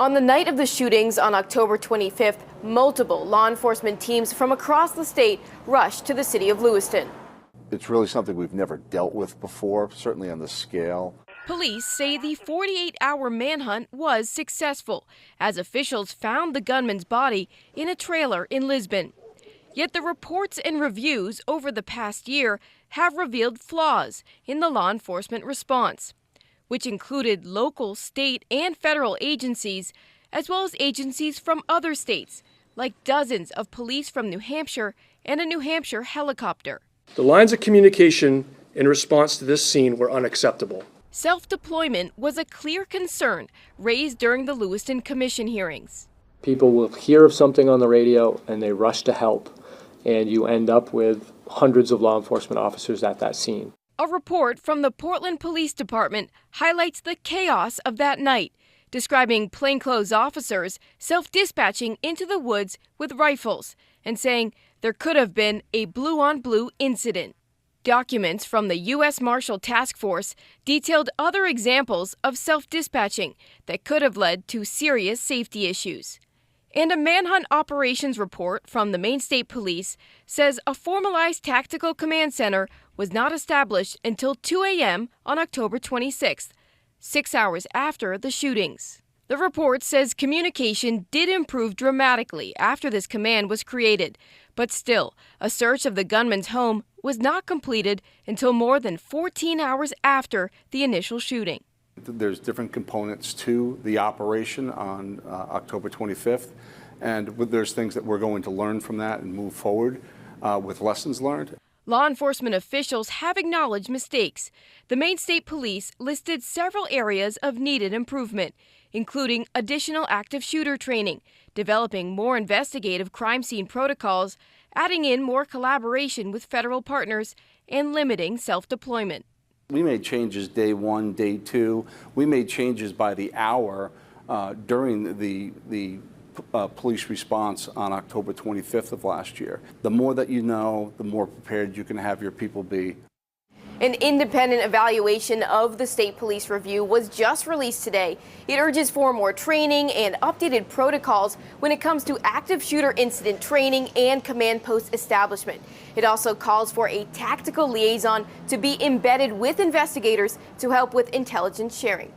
On the night of the shootings on October 25th, multiple law enforcement teams from across the state rushed to the city of Lewiston. It's really something we've never dealt with before, certainly on this scale. Police say the 48-hour manhunt was successful, as officials found the gunman's body in a trailer in Lisbon. Yet the reports and reviews over the past year have revealed flaws in the law enforcement response, which included local, state, and federal agencies, as well as agencies from other states, like dozens of police from New Hampshire and a New Hampshire helicopter. The lines of communication in response to this scene were unacceptable. Self-deployment was a clear concern raised during the Lewiston Commission hearings. People will hear of something on the radio and they rush to help, and you end up with hundreds of law enforcement officers at that scene. A report from the Portland Police Department highlights the chaos of that night, describing plainclothes officers self-dispatching into the woods with rifles and saying there could have been a blue-on-blue incident. Documents from the U.S. Marshal Task Force detailed other examples of self-dispatching that could have led to serious safety issues. And a manhunt operations report from the Maine State Police says a formalized tactical command center was not established until 2 a.m. on October 26th, 6 hours after the shootings. The report says communication did improve dramatically after this command was created, but still, a search of the gunman's home was not completed until more than 14 hours after the initial shooting. There's different components to the operation on October 25th, and there's things that we're going to learn from that and move forward with lessons learned. Law enforcement officials have acknowledged mistakes. The Maine State Police listed several areas of needed improvement, including additional active shooter training, developing more investigative crime scene protocols, adding in more collaboration with federal partners, and limiting self-deployment. We made changes day one, day two. We made changes by the hour during the police response on October 25th of last year. The more that you know, the more prepared you can have your people be. An independent evaluation of the state police review was just released today. It urges for more training and updated protocols when it comes to active shooter incident training and command post establishment. It also calls for a tactical liaison to be embedded with investigators to help with intelligence sharing.